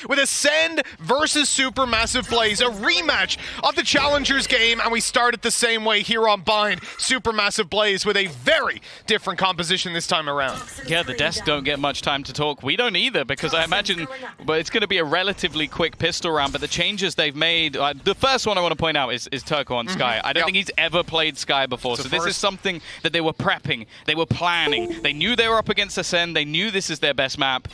with Acend versus SuperMassive Blaze, a rematch of the Challengers game, and we start it the same way here on Bind. SuperMassive Blaze with a very different composition this time around. Yeah, the desk don't get much time to talk. We don't either, because I imagine it's going to be a relatively quick pistol round, but the changes they've made, the first one I want to point out is Turko on Skye. I don't think he's ever played Skye before, so this is something that they were prepping, they were planning. They knew they were up against Acend, they knew this is their best map.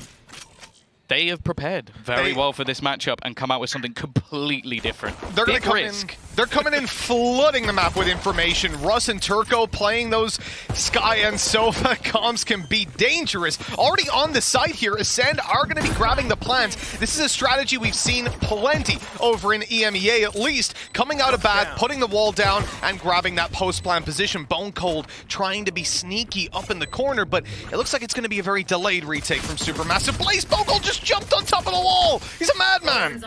They have prepared very well for this matchup and come out with something completely different. They're going to come in. They're coming in flooding the map with information. Russ and Turko playing those Skye and Sofa comms can be dangerous. Already on the site here, Acend are going to be grabbing the plants. This is a strategy we've seen plenty over in EMEA, at least. Coming out of bat, putting the wall down, and grabbing that post-plant position. BONECOLD trying to be sneaky up in the corner, but it looks like it's going to be a very delayed retake from SuperMassive Blaze. BONECOLD just jumped on top of the wall. He's a madman.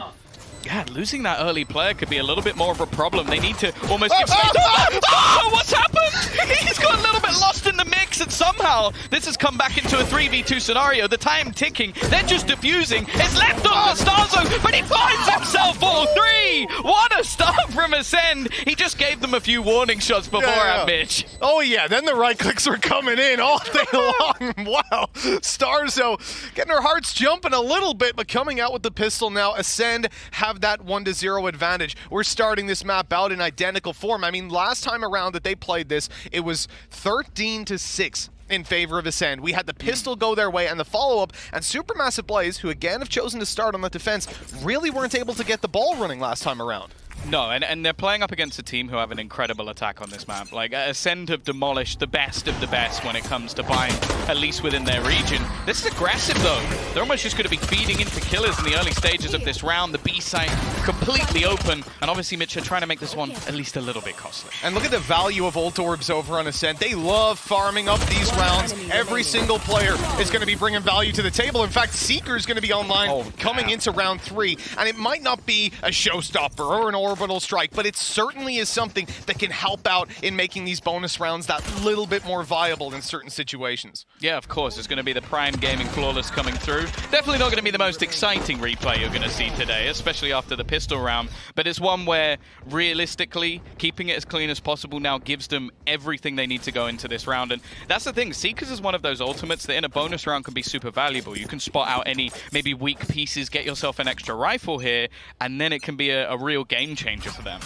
Yeah, losing that early player could be a little bit more of a problem. They need to almost give space. Oh, what's happened? He's got a little bit lost in the mix, and somehow this has come back into a 3v2 scenario. The time ticking. They're just diffusing. It's left on the starxo, but he finds himself all three. What a start from Acend. He just gave them a few warning shots beforehand, Mitch. Oh, yeah. Then the right clicks were coming in all day long. Wow. starxo getting her hearts jumping a little bit, but coming out with the pistol now. Acend have that 1-0 advantage. We're starting this map out in identical form. I mean, last time around that they played this, it was 13-6 in favor of Acend. We had the pistol go their way and the follow-up, and SuperMassive Blaze, who again have chosen to start on the defense, really weren't able to get the ball running last time around. No, and they're playing up against a team who have an incredible attack on this map. Like, Acend have demolished the best of the best when it comes to buying, at least within their region. This is aggressive, though. They're almost just going to be feeding into killers in the early stages of this round. The B site completely open, and obviously Mitch are trying to make this one at least a little bit costly. And look at the value of ult orbs over on Acend. They love farming up these rounds. Every single player is going to be bringing value to the table. In fact, Seeker is going to be online coming into round 3, and it might not be a showstopper or an orbital strike, but it certainly is something that can help out in making these bonus rounds that little bit more viable in certain situations. Yeah, of course. It's going to be the prime gaming flawless coming through. Definitely not going to be the most exciting replay you're going to see today, especially after the pistol round, but it's one where realistically keeping it as clean as possible now gives them everything they need to go into this round. And that's the thing, Seekers is one of those ultimates that in a bonus round can be super valuable. You can spot out any maybe weak pieces, get yourself an extra rifle here, and then it can be a real game changer for them.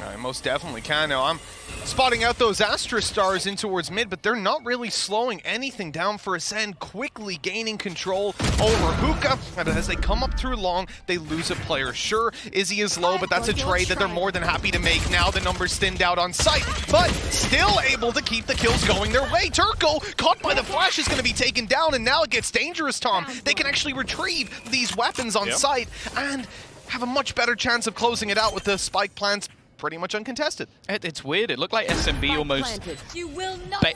I most definitely can. Now I'm spotting out those Astra stars in towards mid, but they're not really slowing anything down for Acend, quickly gaining control over Hookah. And as they come up through long, they lose a player. Sure, Izzy is low, but that's a trade that they're more than happy to make. Now the numbers thinned out on site, but still able to keep the kills going their way. Turko, caught by the flash, is going to be taken down, and now it gets dangerous, Tom. They can actually retrieve these weapons on site and have a much better chance of closing it out with the spike plants pretty much uncontested. It's weird. It looked like SMB almost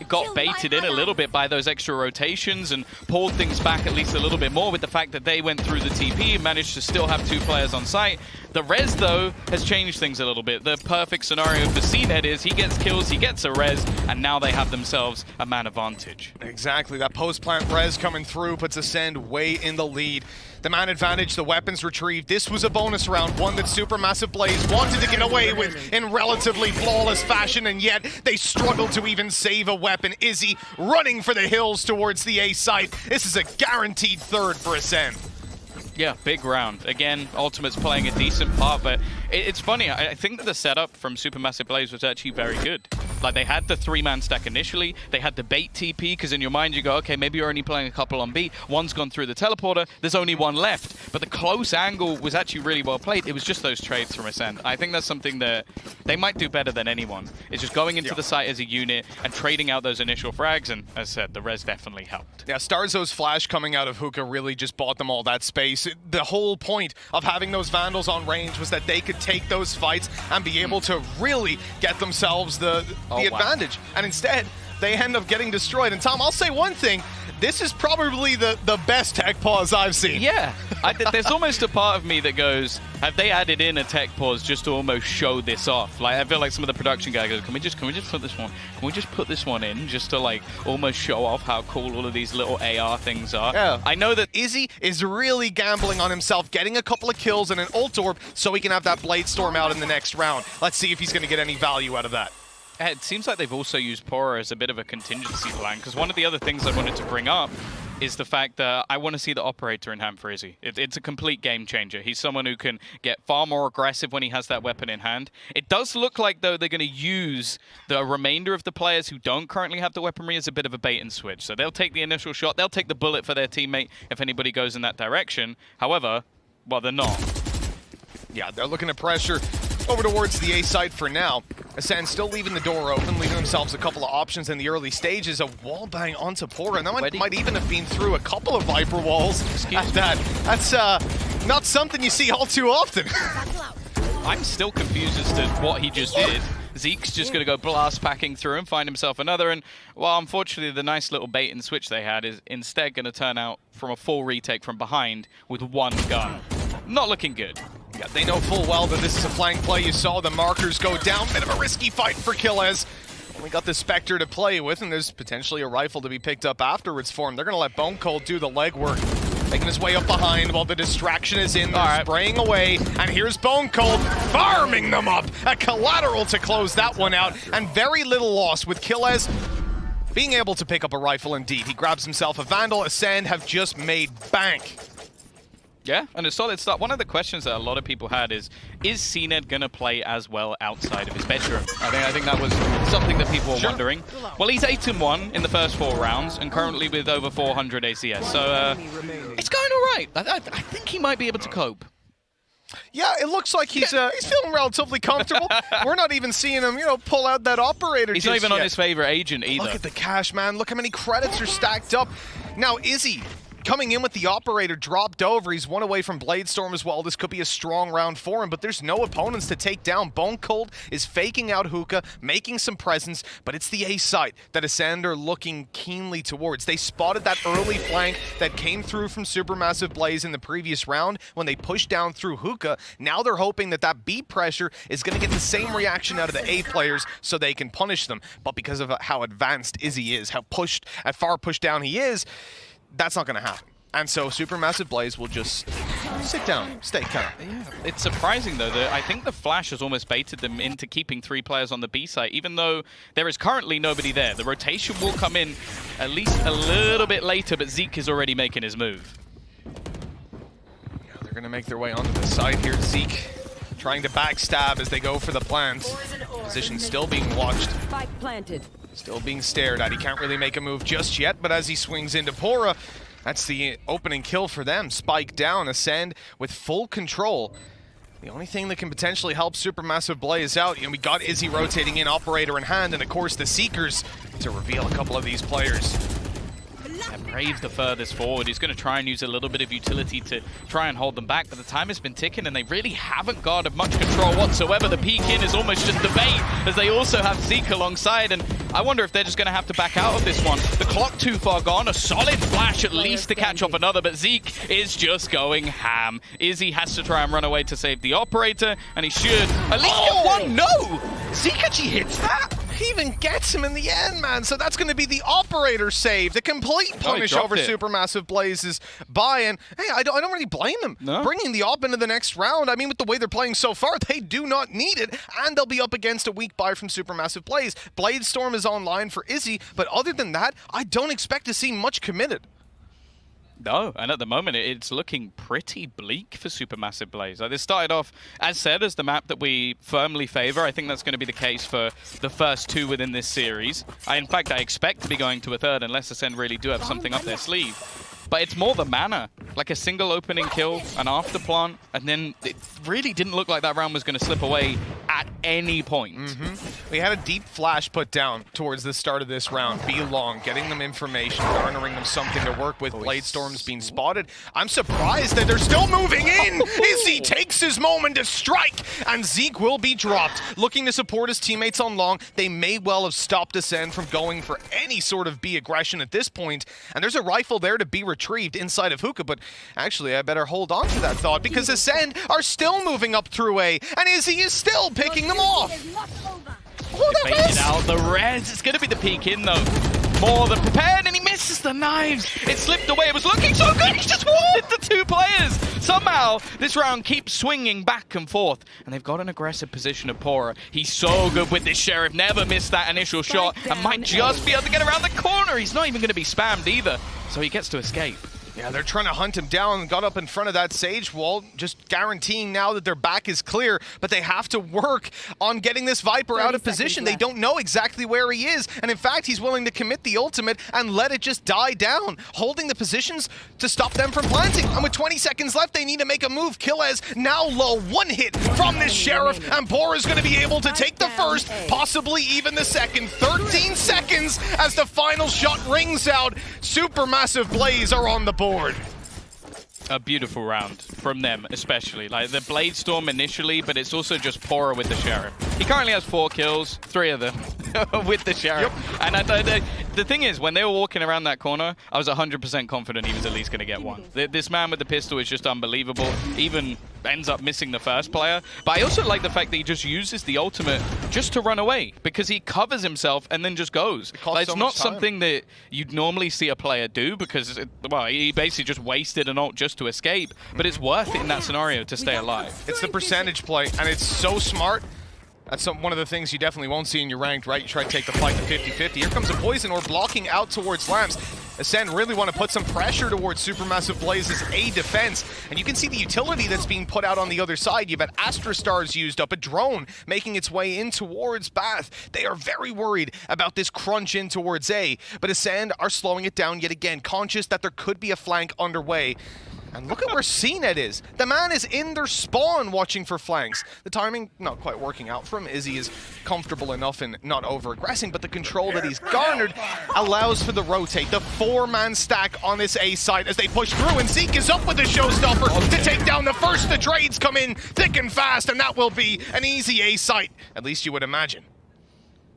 got baited in a little bit by those extra rotations and pulled things back at least a little bit more with the fact that they went through the TP and managed to still have 2 players on site. The res, though, has changed things a little bit. The perfect scenario for cNed is he gets kills, he gets a res, and now they have themselves a man advantage. Exactly. That post-plant res coming through puts Acend way in the lead. The man advantage, the weapons retrieved. This was a bonus round, one that SuperMassive Blaze wanted to get away with in relatively flawless fashion, and yet they struggled to even save a weapon. Izzy running for the hills towards the A site. This is a guaranteed third for Acend. Yeah, big round. Again, Ultimate's playing a decent part, but it's funny. I think that the setup from SuperMassive Blaze was actually very good. Like, they had the 3-man stack initially. They had the bait TP, because in your mind you go, okay, maybe you're only playing a couple on B. One's gone through the teleporter. There's only one left. But the close angle was actually really well played. It was just those trades from Acend. I think that's something that they might do better than anyone. It's just going into the site as a unit and trading out those initial frags. And as I said, the res definitely helped. Yeah, starxo's flash coming out of Hookah really just bought them all that space. The whole point of having those Vandals on range was that they could take those fights and be able to really get themselves the the advantage. And instead, they end up getting destroyed. And Tom, I'll say one thing. This is probably the best tech pause I've seen. Yeah. There's almost a part of me that goes, have they added in a tech pause just to almost show this off? Like, I feel like some of the production guys go, can we just put this one? Can we just put this one in just to, like, almost show off how cool all of these little AR things are? Yeah. I know that Izzy is really gambling on himself, getting a couple of kills and an ult orb so he can have that Blade Storm out in the next round. Let's see if he's going to get any value out of that. It seems like they've also used pAura as a bit of a contingency plan, because one of the other things I wanted to bring up is the fact that I want to see the operator in hand for Izzy. It's a complete game changer. He's someone who can get far more aggressive when he has that weapon in hand. It does look like, though, they're going to use the remainder of the players who don't currently have the weaponry as a bit of a bait and switch. So they'll take the initial shot, they'll take the bullet for their teammate if anybody goes in that direction. However, well, they're not. Yeah, they're looking to pressure over towards the A site for now. Acend still leaving the door open, leaving themselves a couple of options in the early stages. A wall bang onto pAura, and that might even have been through a couple of Viper walls at that. That's not something you see all too often. I'm still confused as to what he just did. Zeke's just going to go blast packing through and find himself another, and, well, unfortunately, the nice little bait and switch they had is instead going to turn out from a full retake from behind with one gun. Not looking good. Yeah, they know full well that this is a flank play. You saw the markers go down. Bit of a risky fight for Kiles. Only got the Spectre to play with, and there's potentially a rifle to be picked up afterwards for him. They're going to let BONECOLD do the legwork. Making his way up behind while the distraction is in. They're spraying away, and here's BONECOLD farming them up. A collateral to close that one out, and very little loss with Kiles being able to pick up a rifle indeed. He grabs himself a Vandal. Acend have just made bank. Yeah, and a solid start. One of the questions that a lot of people had is cNed going to play as well outside of his bedroom? I think that was something that people were wondering. Well, he's 8-1 in the first 4 rounds, and currently with over 400 ACS. So it's going all right. I think he might be able to cope. Yeah, it looks like he's feeling relatively comfortable. We're not even seeing him, pull out that operator. He's not even on his favorite agent either. Look at the cash, man. Look how many credits are stacked up. Now, Izzy coming in with the operator dropped over. He's one away from Blade Storm as well. This could be a strong round for him, but there's no opponents to take down. BONECOLD is faking out hookah, making some presence, but it's the A site that Acend are looking keenly towards. They spotted that early flank that came through from SuperMassive Blaze in the previous round when they pushed down through hookah. Now they're hoping that that B pressure is going to get the same reaction out of the A players so they can punish them. But because of how advanced Izzy is, how far pushed down he is, that's not going to happen. And so SuperMassive Blaze will just sit down, stay calm. Yeah. It's surprising, though, that I think the flash has almost baited them into keeping 3 players on the B site, even though there is currently nobody there. The rotation will come in at least a little bit later, but Zeek is already making his move. Yeah, they're going to make their way onto the side here. Zeek trying to backstab as they go for the plant. Position still being watched. Spike planted. Still being stared at. He can't really make a move just yet, but as he swings into pAura, that's the opening kill for them. Spike down, Acend with full control. The only thing that can potentially help SuperMassive Blaze out, we got Izzy rotating in, operator in hand, and of course the Seekers to reveal a couple of these players. Brave the furthest forward. He's going to try and use a little bit of utility to try and hold them back, but the time has been ticking and they really haven't got much control whatsoever. The peek in is almost just the bait, as they also have Zeek alongside, and I wonder if they're just going to have to back out of this one. The clock too far gone, a solid flash at least to catch off another, but Zeek is just going ham. Izzy has to try and run away to save the operator, and he should at least get one. No! Zeek actually hits that? He even gets him in the end, man. So that's going to be the operator save. The complete punish over SuperMassive Blaze's buy. And hey, I don't really blame them. No. Bringing the op into the next round, I mean, with the way they're playing so far, they do not need it. And they'll be up against a weak buy from SuperMassive Blaze. Blade Storm is online for Izzy. But other than that, I don't expect to see much committed. No, and at the moment, it's looking pretty bleak for SuperMassive Blaze. This started off, as said, as the map that we firmly favor. I think that's going to be the case for the first 2 within this series. In fact, I expect to be going to a third unless Acend really do have something up their sleeve. but it's more the mana. Like a single opening kill, an after plant, and then it really didn't look like that round was going to slip away at any point. We had a deep flash put down towards the start of this round. Be long, getting them information, garnering them something to work with. Blade Storms being spotted. I'm surprised that they're still moving in. Izzy takes his moment to strike, and Zeek will be dropped. Looking to support his teammates on long. They may well have stopped Acend from going for any sort of B aggression at this point, and there's a rifle there to be retrieved inside of Hookah, but actually I better hold on to that thought because Acend are still moving up through A, and Izzy is still picking them off. Oh, that Faded out the res. It's going to be the peek in though. More than prepared, and he misses the knives. It slipped away. It was looking so good. He's just walled the 2 players. Somehow, this round keeps swinging back and forth, and they've got an aggressive position of pAura. He's so good with this Sheriff. Never missed that initial shot, and might just be able to get around the corner. He's not even going to be spammed either, so he gets to escape. Yeah, they're trying to hunt him down and got up in front of that Sage wall, just guaranteeing now that their back is clear, but they have to work on getting this Viper out of position. They don't know exactly where he is, and in fact, he's willing to commit the ultimate and let it just die down, holding the positions to stop them from planting. And with 20 seconds left, they need to make a move. Kiles now low, 1 hit from this Sheriff, and pAura is going to be able to take the first, possibly even the second. 13 seconds as the final shot rings out. SuperMassive Blaze are on the board. A beautiful round from them, especially. Like the Blade Storm initially, but it's also just pAura with the Sheriff. He currently has 4 kills, 3 of them with the Sheriff. Yep. And the thing is, when they were walking around that corner, I was 100% confident he was at least going to get one. This man with the pistol is just unbelievable. Even ends up missing the first player. But I also like the fact that he just uses the ultimate just to run away, because he covers himself and then just goes. It's not something that you'd normally see a player do, because, well, he basically just wasted an ult just to escape, but it's worth it in that scenario to stay alive. It's the percentage play, and it's so smart. That's one of the things you definitely won't see in your ranked, right? You try to take the fight to 50-50. Here comes a Poison Orb blocking out towards Lambs. Acend really want to put some pressure towards SuperMassive Blaze's A defense, and you can see the utility that's being put out on the other side. You've had Astra Stars used up, a drone making its way in towards Bath. They are very worried about this crunch in towards A, but Acend are slowing it down yet again, conscious that there could be a flank underway. And look at where cNed is. The man is in their spawn watching for flanks. The timing not quite working out for him. Izzy is comfortable enough in not over-aggressing, but the control that he's garnered allows for the rotate. The 4-man stack on this A side as they push through, and Zeek is up with the showstopper to take down the first. The trades come in thick and fast, and that will be an easy A site, at least you would imagine.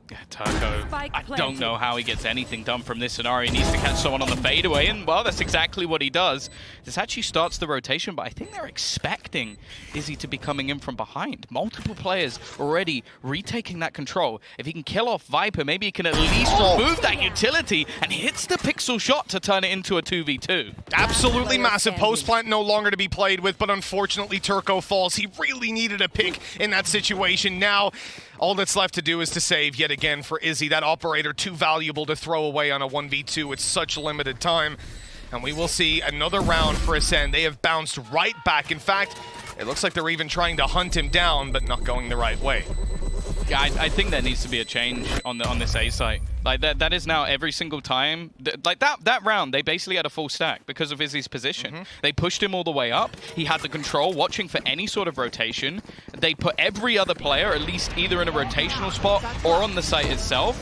Yeah, Turko, I don't know how he gets anything done from this scenario. He needs to catch someone on the fadeaway, and well, that's exactly what he does. This actually starts the rotation, but I think they're expecting Izzy to be coming in from behind. Multiple players already retaking that control. If he can kill off Viper, maybe he can at least remove that utility, and he hits the pixel shot to turn it into a 2v2. Absolutely massive. Post plant no longer to be played with, but unfortunately Turko falls. He really needed a pick in that situation. Now, all that's left to do is to save yet again for Izzy. That operator too valuable to throw away on a 1v2 with such limited time. And we will see another round for Acend. They have bounced right back. In fact, it looks like they're even trying to hunt him down, but not going the right way. Yeah, I think there needs to be a change on this A site. Like that is now every single time. Like that round, they basically had a full stack because of Izzy's position. They pushed him all the way up. He had the control, watching for any sort of rotation. They put every other player at least either in a rotational spot or on the site itself.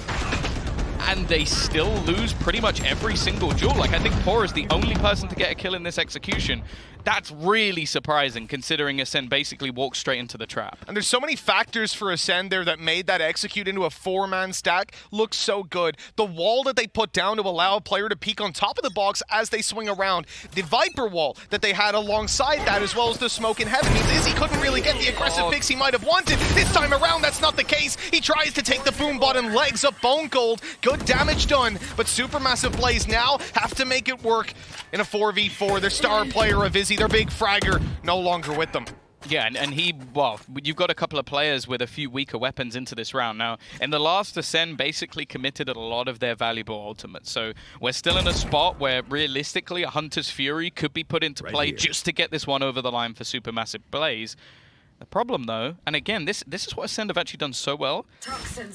And they still lose pretty much every single duel. Like, I think pAura is the only person to get a kill in this execution. That's really surprising, considering Acend basically walked straight into the trap. And there's so many factors for Acend there that made that execute into a 4-man stack look so good. The wall that they put down to allow a player to peek on top of the box as they swing around. The Viper wall that they had alongside that, as well as the smoke in heaven, means Izzy couldn't really get the aggressive picks he might have wanted. This time around, that's not the case. He tries to take the boom button, legs up BONECOLD. Good damage done, but SuperMassive Blaze now have to make it work in a 4v4. Their star player of Izzy, their big fragger, no longer with them. Yeah, and he, well, you've got a couple of players with a few weaker weapons into this round. Now, in the last, Acend basically committed a lot of their valuable ultimates. So we're still in a spot where, realistically, a Hunter's Fury could be put into play just to get this one over the line for SuperMassive Blaze. The problem, though, and again, this is what Acend have actually done so well,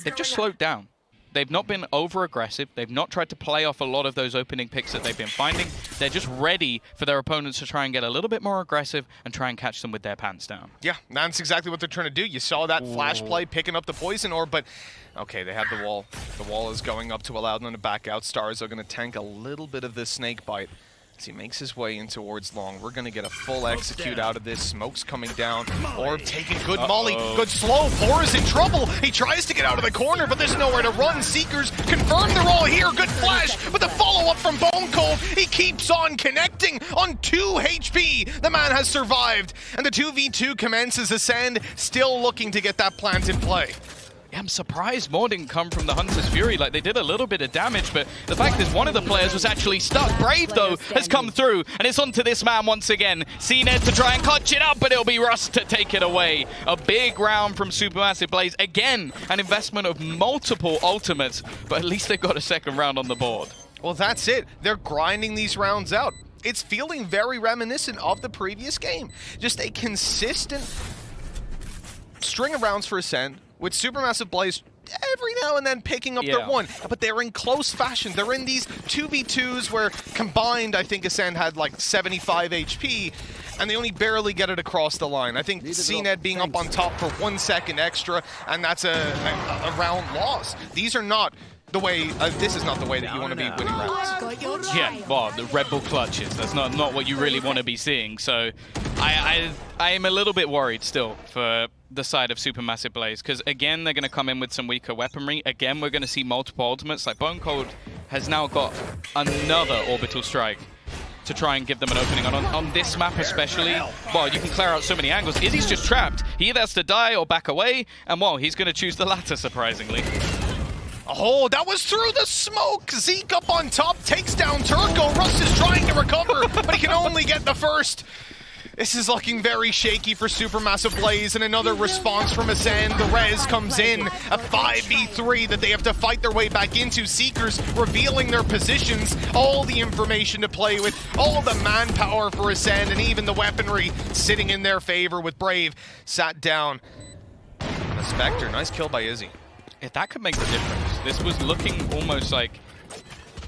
they've just slowed down. they've not been over-aggressive. They've not tried to play off a lot of those opening picks that they've been finding. They're just ready for their opponents to try and get a little bit more aggressive and try and catch them with their pants down. Yeah, that's exactly what they're trying to do. You saw that flash play picking up the poison orb, but okay, they have the wall. The wall is going up to allow them to back out. Stars are going to tank a little bit of this snake bite as he makes his way in towards long. We're going to get a full execute out of this. Smoke's coming down. Orb taking good molly. Good slow. pAura's in trouble. He tries to get out of the corner, but there's nowhere to run. Seekers confirm they're all here. Good flash, but the follow-up from BONECOLD. He keeps on connecting on 2 HP. The man has survived, and the 2v2 commences. Acend still looking to get that plant in play. Yeah, I'm surprised more didn't come from the Hunter's Fury. Like, they did a little bit of damage, but the fact is one of the players was actually stuck. Brave, though, has come through, and it's onto this man once again. cNed to try and clutch it up, but it'll be russ to take it away. A big round from SuperMassive Blaze. Again, an investment of multiple ultimates, but at least they've got a second round on the board. Well, that's it. They're grinding these rounds out. It's feeling very reminiscent of the previous game. Just a consistent string of rounds for Acend, with SuperMassive Blaze every now and then picking up their one, but they're in close fashion. They're in these 2v2s where combined, I think Acend had like 75 HP, and they only barely get it across the line. I think cNed being up on top for 1 second extra, and that's a round loss. These are not the way, this is not the way that you want to be winning rounds. Yeah, well, the Red Bull clutches, that's not what you really want to be seeing. So I am a little bit worried still for the side of SuperMassive Blaze, because again, they're going to come in with some weaker weaponry. Again, we're going to see multiple ultimates. Like, BONECOLD has now got another orbital strike to try and give them an opening. On this map especially, well, you can clear out so many angles. Izzy's just trapped. He either has to die or back away, and well, he's going to choose the latter, surprisingly. Oh, that was through the smoke. Zeek up on top, takes down Turko. Russ is trying to recover, but he can only get the first. This is looking very shaky for SuperMassive Blaze, and another response from Acend. The res comes in, a 5v3 that they have to fight their way back into. Seekers revealing their positions, all the information to play with, all the manpower for Acend, and even the weaponry sitting in their favor with Brave sat down. And a Spectre, nice kill by Izzy. Yeah, that could make the difference. This was looking almost like,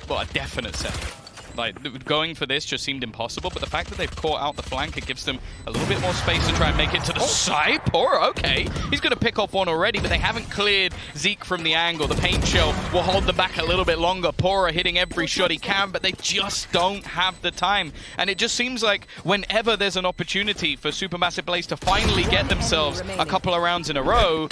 well, a definite set. Like, going for this just seemed impossible, but the fact that they've caught out the flank, it gives them a little bit more space to try and make it to the side. pAura, okay. He's going to pick off one already, but they haven't cleared Zeek from the angle. The paint shell will hold them back a little bit longer. pAura hitting every shot he can, but they just don't have the time. And it just seems like whenever there's an opportunity for SuperMassive Blaze to finally get themselves a couple of rounds in a row,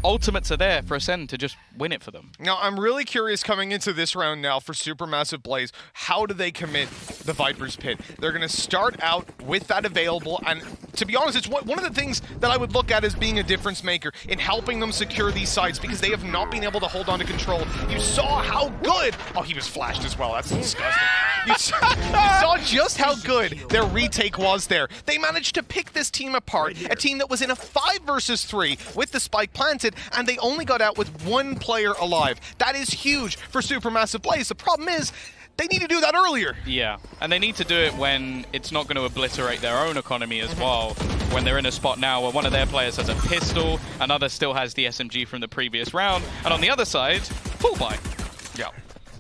ultimates are there for Acend to just win it for them. Now, I'm really curious coming into this round now for SuperMassive Blaze. How do they commit the Viper's Pit? They're going to start out with that available, and to be honest, it's one of the things that I would look at as being a difference maker in helping them secure these sites, because they have not been able to hold on to control. You saw how good... Oh, he was flashed as well. That's disgusting. You saw just how good their retake was there. They managed to pick this team apart, a team that was in a 5 versus 3 with the spike planted, and they only got out with 1 player alive. That is huge for SuperMassive Blaze. The problem is, they need to do that earlier. Yeah, and they need to do it when it's not going to obliterate their own economy as well. When they're in a spot now where one of their players has a pistol, another still has the SMG from the previous round, and on the other side, full buy. Yeah.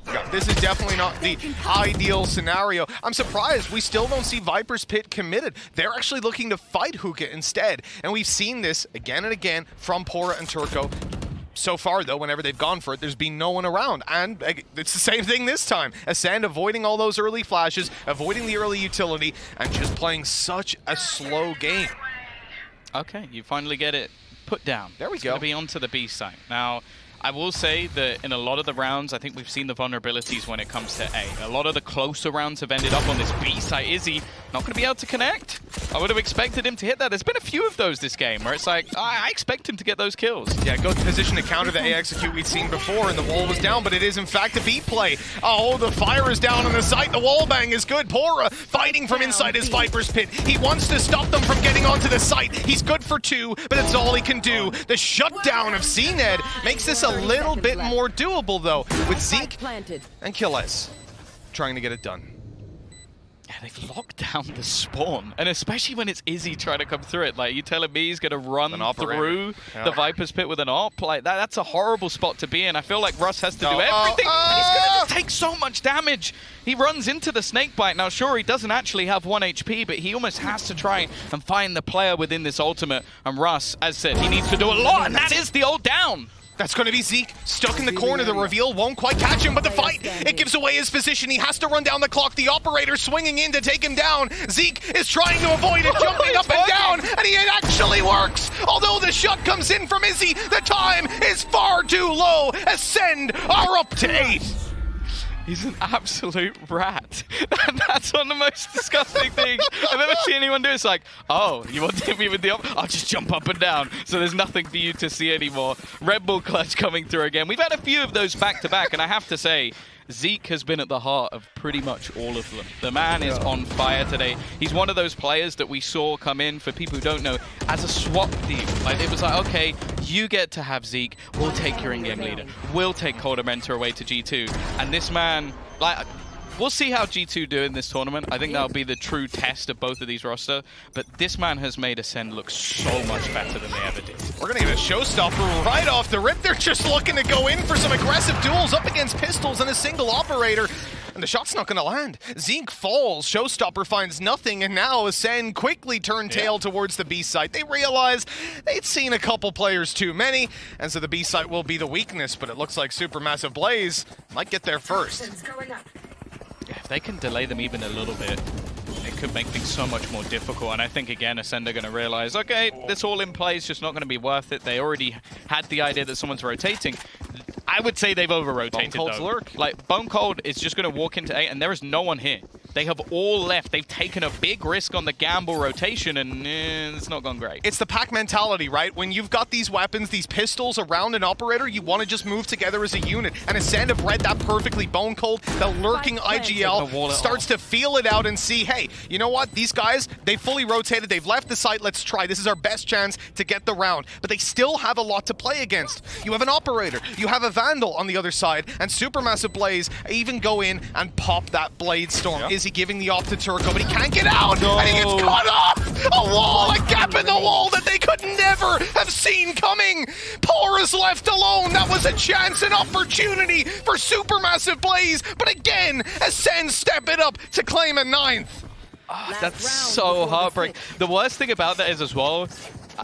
Yeah, this is definitely not the ideal scenario. I'm surprised we still don't see Viper's Pit committed. They're actually looking to fight Hookah instead. And we've seen this again and again from pAura and Turko. So far, though, whenever they've gone for it, there's been no one around. And it's the same thing this time. Acend avoiding all those early flashes, avoiding the early utility, and just playing such a slow game. Okay, you finally get it put down. There we It's go. going to be onto the B site. Now, I will say that in a lot of the rounds, I think we've seen the vulnerabilities when it comes to A. A lot of the closer rounds have ended up on this B site. Izzy not going to be able to connect. I would have expected him to hit that. There's been a few of those this game where it's like, I expect him to get those kills. Yeah, good position to counter the A execute we'd seen before, and the wall was down, but it is in fact a B play. Oh, the fire is down on the site. The wall bang is good. pAura fighting from inside his Viper's Pit. He wants to stop them from getting onto the site. He's good for 2, but it's all he can do. The shutdown of cNed makes this a little bit more doable, though, with Zeek and Kiles trying to get it done. they've locked down the spawn, and especially when it's Izzy trying to come through it. Like, you telling me he's going to run through the Viper's Pit with an AWP? Like, that's a horrible spot to be in. I feel like Russ has to do everything, and he's going to take so much damage. He runs into the snakebite. Now, sure, he doesn't actually have 1 HP, but he almost has to try and find the player within this ultimate. And Russ, as said, he needs to do a lot, and that is the ult down. That's going to be Zeek, stuck in the corner. The reveal won't quite catch him, but the fight, it gives away his position. He has to run down the clock. The operator swinging in to take him down. Zeek is trying to avoid it, jumping up and down, and it actually works. Although the shot comes in from Izzy, the time is far too low. Acend are up to 8. He's an absolute rat. That's one of the most disgusting things I've ever seen anyone do. It's like, oh, you want to hit me with the I'll just jump up and down. So there's nothing for you to see anymore. Red Bull clutch coming through again. We've had a few of those back-to-back, and I have to say, Zeek has been at the heart of pretty much all of them. The man is on fire today. He's one of those players that we saw come in, for people who don't know, as a swap deal. Like, it was like, okay, you get to have Zeek, we'll take your in-game leader. We'll take Commentator away to G2. And this man, like, we'll see how G2 do in this tournament. I think that'll be the true test of both of these rosters. But this man has made Acend look so much better than they ever did. We're going to get a showstopper right off the rip. They're just looking to go in for some aggressive duels up against pistols and a single operator. And the shot's not going to land. Zeek falls, showstopper finds nothing, and now Acend quickly turn tail towards the B site. They realize they'd seen a couple players too many, and so the B site will be the weakness, but it looks like SuperMassive Blaze might get there first. If they can delay them even a little bit, it could make things so much more difficult. And I think, again, Acend are going to realize, okay, this all in play is just not going to be worth it. They already had the idea that someone's rotating. I would say they've over-rotated, though. Lurk. Like, BONECOLD is just going to walk into A, and there is no one here. They have all left. They've taken a big risk on the gamble rotation, and it's not gone great. It's the pack mentality, right? When you've got these weapons, these pistols around an operator, you want to just move together as a unit. And Acend have read that perfectly. BONECOLD, the lurking IGL, starts to feel it out and see, hey, you know what? These guys, they fully rotated. They've left the site. Let's try. This is our best chance to get the round. But they still have a lot to play against. You have an operator. You have a Vandal on the other side. And SuperMassive Blaze even go in and pop that Blade Storm. Yep. Is he giving the off to Turko, but he can't get out, and he gets cut off! A wall, a gap in the wall that they could never have seen coming! pAura's left alone. That was a chance, an opportunity for SuperMassive Blaze, but again, Acend step it up to claim a 9th. Oh, that's so heartbreaking. The worst thing about that is as well,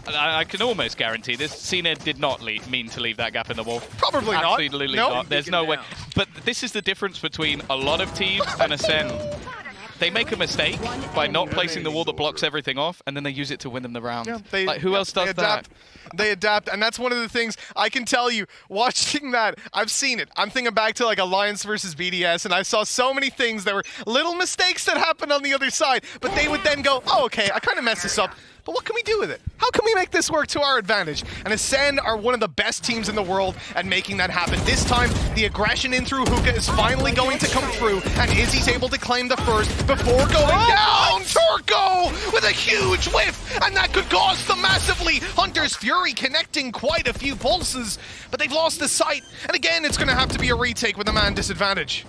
I can almost guarantee this, cNed did not mean to leave that gap in the wall. Probably not. Absolutely not. There's no way. But this is the difference between a lot of teams and Acend. They make a mistake by not placing the wall that blocks everything off, and then they use it to win them the round. Yeah, like, who else does that? They adapt, and that's one of the things I can tell you, watching that, I've seen it. I'm thinking back to like Alliance versus BDS, and I saw so many things. There were little mistakes that happened on the other side, but they would then go, oh, okay, I kind of messed this up. But what can we do with it? How can we make this work to our advantage? And Acend are one of the best teams in the world at making that happen. This time, the aggression in through hookah is finally going to come through, and Izzy's able to claim the first before going down. Turko with a huge whiff, and that could cost them massively. Hunter's Fury connecting quite a few pulses, but they've lost the sight. And again, it's going to have to be a retake with a man disadvantage.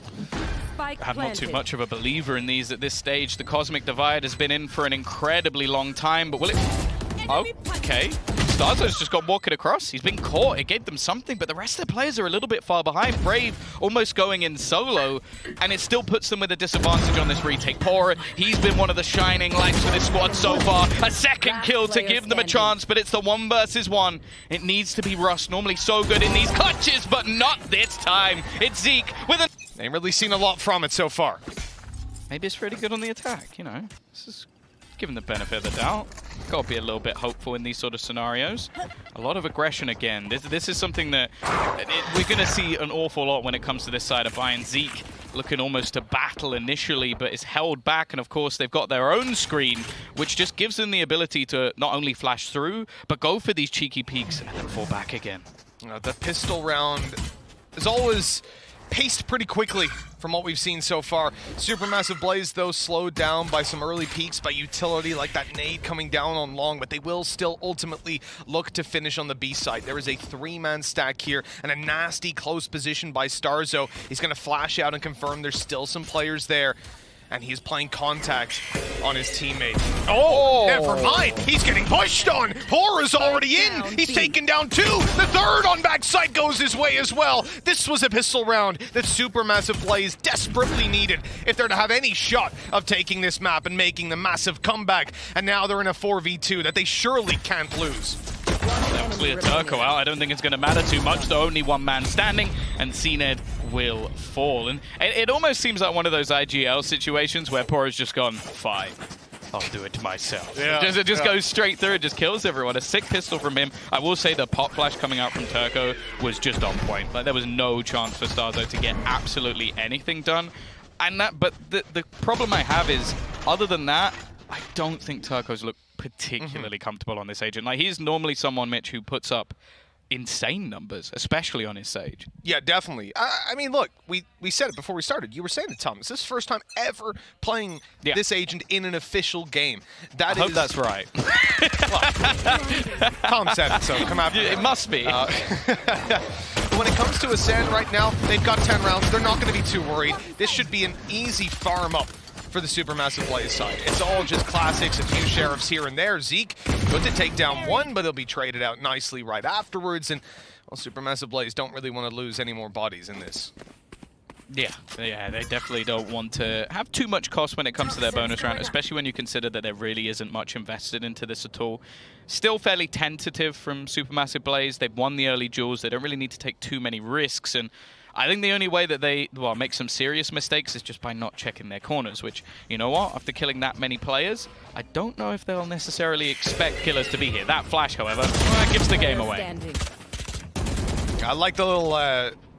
I'm not too much of a believer in these at this stage. The Cosmic Divide has been in for an incredibly long time, but will it... Oh, okay. starxo's just got walking across. He's been caught. It gave them something, but the rest of the players are a little bit far behind. Brave almost going in solo, and it still puts them with a disadvantage on this retake. pAura, he's been one of the shining lights for this squad so far. A second kill to give them a chance, but it's the 1 versus 1. It needs to be Russ, normally so good in these clutches, but not this time. It's Zeek with a... Ain't really seen a lot from it so far. Maybe it's pretty good on the attack, you know. This is given the benefit of the doubt. Got to be a little bit hopeful in these sort of scenarios. A lot of aggression again. This is something that we're going to see an awful lot when it comes to this side of Bayern. Zeek looking almost to battle initially, but is held back. And of course, they've got their own screen, which just gives them the ability to not only flash through, but go for these cheeky peeks and then fall back again. The pistol round is always paced pretty quickly from what we've seen so far. SuperMassive Blaze, though, slowed down by some early peaks by utility, like that nade coming down on long, but they will still ultimately look to finish on the B side. There is a 3-man stack here, and a nasty close position by starxo. He's going to flash out and confirm there's still some players there. and he's playing contact on his teammate. Oh, never mind. He's getting pushed on. pAura's already in. He's taken down 2. The third on backside goes his way as well. This was a pistol round that SuperMassive Blaze desperately needed if they're to have any shot of taking this map and making the massive comeback. And now they're in a 4v2 that they surely can't lose. They'll clear Turko out. I don't think it's going to matter too much, though. Only one man standing, and cNed will fall. And it almost seems like one of those IGL situations where pAura's just gone, fine, I'll do it myself. Yeah, it just goes straight through, it just kills everyone. A sick pistol from him. I will say the pop flash coming out from Turko was just on point. Like, there was no chance for starxo to get absolutely anything done. And but the problem I have is, other than that, I don't think Turko's look particularly comfortable on this agent. Like, he's normally someone, Mitch, who puts up insane numbers, especially on his stage. Yeah, definitely. I mean, look, we said it before we started. You were saying it, Thomas. This is the first time ever playing this agent in an official game. I hope that's right. Well, Tom said it, so come after me. It must be. When it comes to Acend right now, they've got 10 rounds. They're not going to be too worried. This should be an easy farm up for the SuperMassive Blaze side. It's all just classics, a few sheriffs here and there. Zeek good to take down 1, but he'll be traded out nicely right afterwards. And, well, SuperMassive Blaze don't really want to lose any more bodies in this. Yeah, they definitely don't want to have too much cost when it comes to their bonus round, especially when you consider that there really isn't much invested into this at all. Still fairly tentative from SuperMassive Blaze. They've won the early duels. They don't really need to take too many risks, and I think the only way that they, well, make some serious mistakes is just by not checking their corners, which, you know what, after killing that many players, I don't know if they'll necessarily expect killers to be here. That flash, however, gives the game away. I like the little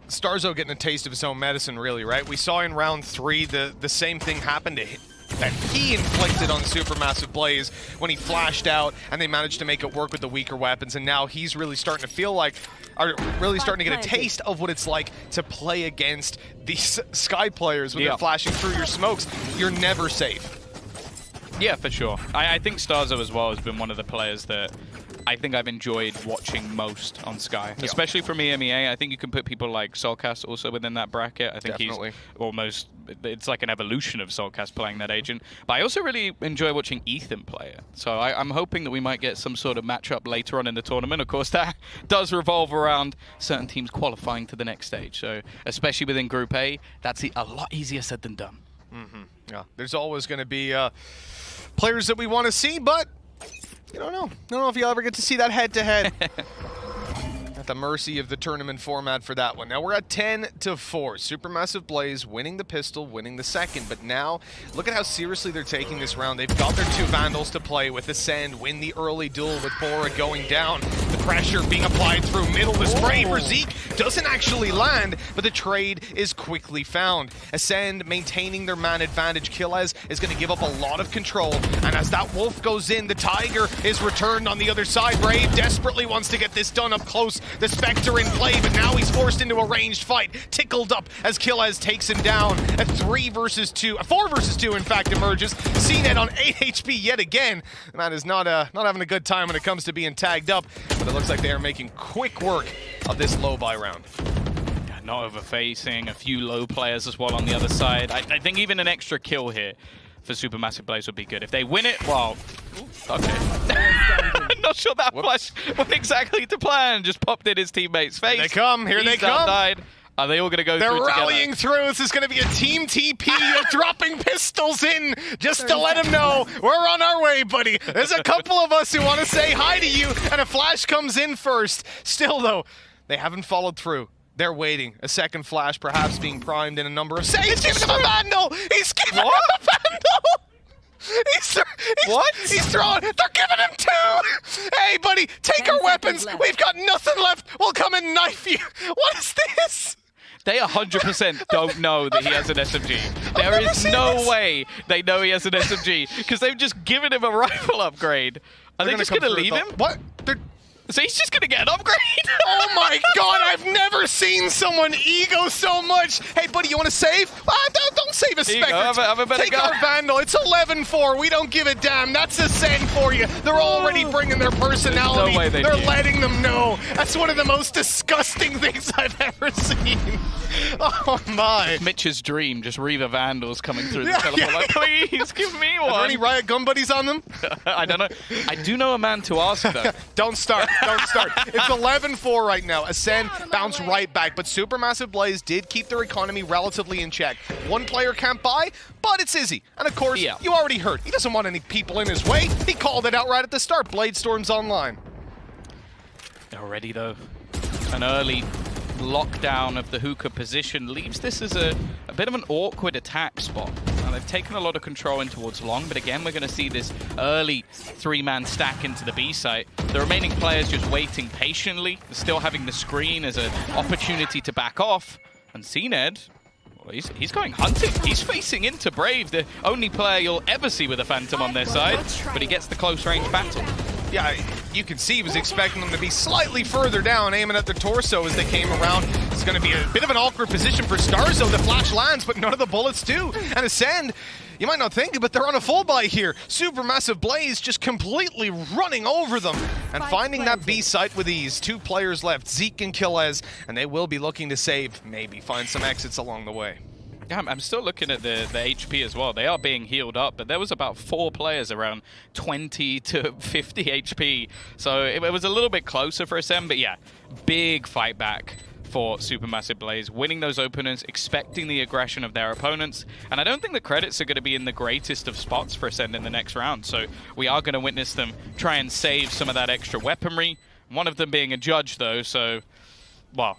starxo getting a taste of his own medicine, really, right? We saw in round 3 the same thing happen to him that he inflicted on SuperMassive Blaze when he flashed out, and they managed to make it work with the weaker weapons, and now he's really starting to feel like, are really starting to get a taste of what it's like to play against these Sky players when they're flashing through your smokes. You're never safe. Yeah, for sure. I think starxo as well has been one of the players that I think I've enjoyed watching most on Sky, especially from EMEA. I think you can put people like Solcast also within that bracket. I think he's almost, it's like an evolution of Solcast playing that agent. But I also really enjoy watching Ethan play it. So I'm hoping that we might get some sort of matchup later on in the tournament. Of course, that does revolve around certain teams qualifying to the next stage. So especially within Group A, that's a lot easier said than done. Yeah, there's always going to be players that we want to see, but you don't know. Don't know if you'll ever get to see that head-to-head. At the mercy of the tournament format for that one. Now we're at 10-4. SuperMassive Blaze winning the pistol, winning the second. But now, look at how seriously they're taking this round. They've got their 2 Vandals to play with. Acend win the early duel with pAura going down. The pressure being applied through middle. The spray for Zeek doesn't actually land, but the trade is quickly found. Acend maintaining their man advantage. Kiles is going to give up a lot of control. And as that wolf goes in, the tiger is returned on the other side. Brave desperately wants to get this done up close. The Spectre in play, but now he's forced into a ranged fight. Tickled up as Kiles takes him down. A 3 versus 2, a 4 versus 2 in fact emerges. cNed on 8 HP yet again. The man is not having a good time when it comes to being tagged up, but it looks like they are making quick work of this low buy round. Not overfacing, a few low players as well on the other side. I think even an extra kill here for SuperMassive Blaze would be good. If they win it, well, okay. Not sure that flash went exactly to plan. Just popped in his teammate's face. Here they come. Here they come. Died. Are they all going to go through together? They're rallying through. This is going to be a team TP. You're dropping pistols in just to let them know we're on our way, buddy. There's a couple of us who want to say hi to you, and a flash comes in first. Still, though, they haven't followed through. They're waiting. A second flash perhaps being primed in a number of seconds. He's giving him a Vandal! He's giving him a Vandal! He's throwing. They're giving him 2! Hey, buddy, take our weapons. We've got nothing left. We'll come and knife you. What is this? They 100% don't know that he has an SMG. There is no way they know he has an SMG because they've just given him a rifle upgrade. Are they just going to leave him? What? So he's just gonna get an upgrade. Oh my god, I've never seen someone ego so much. Hey buddy, you want to save? Don't save a Spectre. Have a better Take go. our Vandal. It's 11-4. We don't give a damn. That's Acend for you. They're already bringing their personality. No way They're letting them know. That's one of the most disgusting things I've ever seen. Oh my. Mitch's dream, just Reaver Vandals coming through the teleport. Like, please give me one. Are there any Riot gun buddies on them? I don't know. I do know a man to ask though. Don't start. Don't start. It's 11-4 right now. Acend bounced right back, but SuperMassive Blaze did keep their economy relatively in check. One player can't buy, but it's Izzy. And of course, you already heard. He doesn't want any people in his way. He called it out right at the start. Bladestorm's online. Already though, an early lockdown of the hookah position leaves this as a bit of an awkward attack spot. Now, they've taken a lot of control in towards long, but again, we're going to see this early three-man stack into the B site. The remaining players just waiting patiently, still having the screen as an opportunity to back off. And cNed, well, he's going hunting. He's facing into Brave, the only player you'll ever see with a Phantom on their side, but he gets the close-range battle. Yeah, you can see he was expecting them to be slightly further down, aiming at their torso as they came around. It's going to be a bit of an awkward position for starxo. The flash lands, but none of the bullets do. And Acend, you might not think it, but they're on a full buy here. SuperMassive Blaze just completely running over them and finding that B site with ease. 2 players left, Zeek and Kiles, and they will be looking to save, maybe find some exits along the way. Yeah, I'm still looking at the HP as well. They are being healed up, but there was about 4 players around 20 to 50 HP. So it was a little bit closer for Acend, but yeah, big fight back for SuperMassive Blaze, winning those openers, expecting the aggression of their opponents. And I don't think the credits are going to be in the greatest of spots for Acend in the next round. So we are going to witness them try and save some of that extra weaponry. One of them being a judge, though, so, well,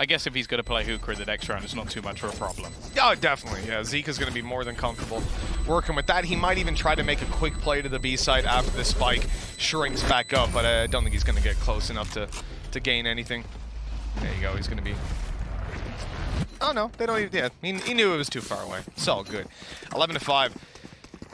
I guess if he's going to play hookah in the next round, it's not too much of a problem. Oh, definitely. Yeah, Zeek is going to be more than comfortable working with that. He might even try to make a quick play to the B side after the spike shrinks back up, but I don't think he's going to get close enough to gain anything. There you go. He's going to be... Oh, no. They don't even... Yeah, he knew it was too far away. It's all good. 11-5.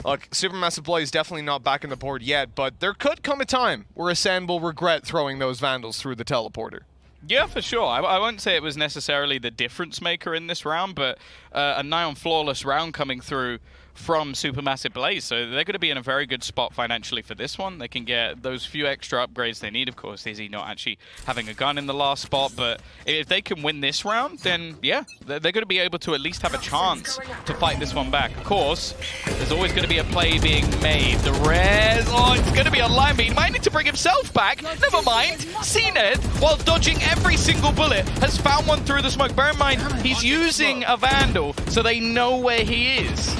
Look, SuperMassive Blaze definitely not back on the board yet, but there could come a time where Acend will regret throwing those Vandals through the teleporter. Yeah, for sure. I won't say it was necessarily the difference maker in this round, but a nigh-on flawless round coming through from SuperMassive Blaze. So they're going to be in a very good spot financially for this one. They can get those few extra upgrades they need. Of course, Izzy not actually having a gun in the last spot, but if they can win this round, then yeah, they're going to be able to at least have a chance to fight this one back. Of course, there's always going to be a play being made. The res, oh, it's going to be a line, but he might need to bring himself back. Never mind. cNed, while dodging every single bullet, has found one through the smoke. Bear in mind, he's using a Vandal, so they know where he is.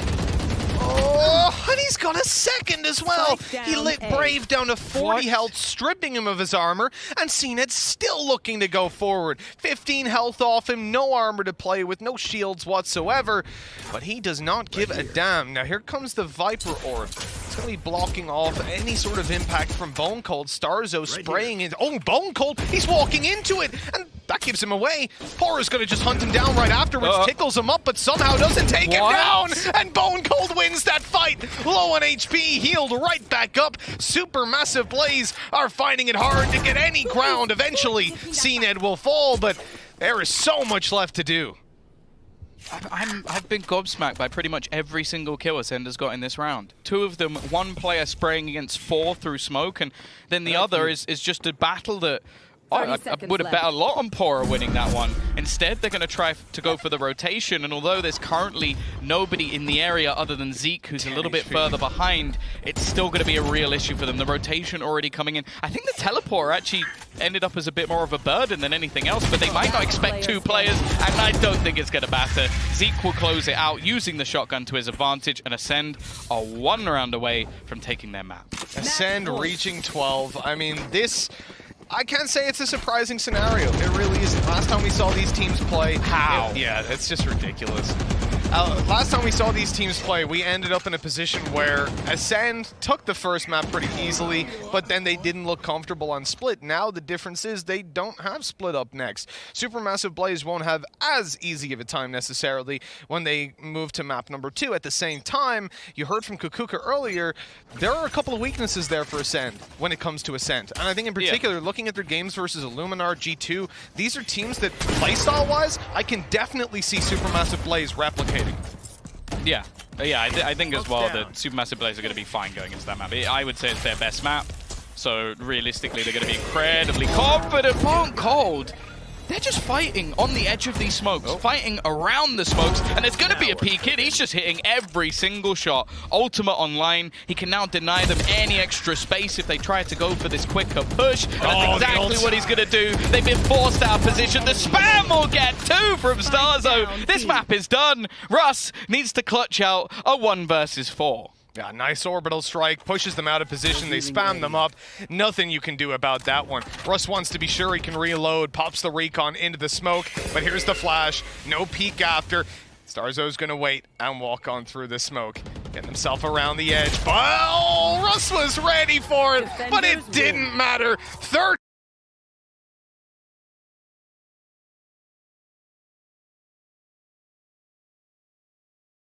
Oh, and he's got a second as well. He lit Brave down to 40 health, stripping him of his armor, and cNed still looking to go forward. 15 health off him, no armor to play with, no shields whatsoever, but he does not give a damn. Now here comes the Viper Orb. It's going to be blocking off any sort of impact from BONECOLD. starxo spraying in. Oh, BONECOLD, he's walking into it, and that gives him away. pAura's going to just hunt him down right afterwards, tickles him up, but somehow doesn't take him down, and BONECOLD wins that fight. Low on HP, healed right back up. SuperMassive Blaze are finding it hard to get any ground. Eventually, cNed will fall, but there is so much left to do. I've been gobsmacked by pretty much every single kill Acend has got in this round. 2 of them, 1 player spraying against 4 through smoke, and then the other is just a battle that I would have bet a lot on pAura winning that one. Instead, they're going to try to go for the rotation, and although there's currently nobody in the area other than Zeek, who's a little bit further behind, it's still going to be a real issue for them. The rotation already coming in. I think the teleporter actually ended up as a bit more of a burden than anything else, but they might not expect 2 players, and I don't think it's going to matter. Zeek will close it out using the shotgun to his advantage, and Acend are 1 round away from taking their map. Acend reaching 12. I mean, this... I can't say it's a surprising scenario. It really isn't. Last time we saw these teams play... How? Yeah, it's just ridiculous. Last time we saw these teams play, we ended up in a position where Acend took the first map pretty easily, but then they didn't look comfortable on split. Now the difference is they don't have split up next. SuperMassive Blaze won't have as easy of a time necessarily when they move to map number 2. At the same time, you heard from kaquka earlier, there are a couple of weaknesses there for Acend when it comes to Acend. And I think in particular, looking at their games versus Illuminar, G2, these are teams that playstyle-wise, I can definitely see SuperMassive Blaze replicating. Yeah, I think as well that SuperMassive Blaze are going to be fine going into that map. I would say it's their best map, so realistically they're going to be incredibly confident. BONECOLD, they're just fighting on the edge of these smokes, fighting around the smokes, and there's going to be a PK. He's just hitting every single shot. Ultimate online, he can now deny them any extra space if they try to go for this quicker push. That's exactly what he's going to do. They've been forced out of position. The spam will get 2 from starxo. This map is done. Russ needs to clutch out a 1 versus 4. Yeah, nice orbital strike, pushes them out of position, they spam them up. Nothing you can do about that one. Russ wants to be sure he can reload, pops the recon into the smoke, but here's the flash, no peek after. starxo's gonna wait and walk on through the smoke. Getting himself around the edge. Oh, Russ was ready for it, but it didn't matter.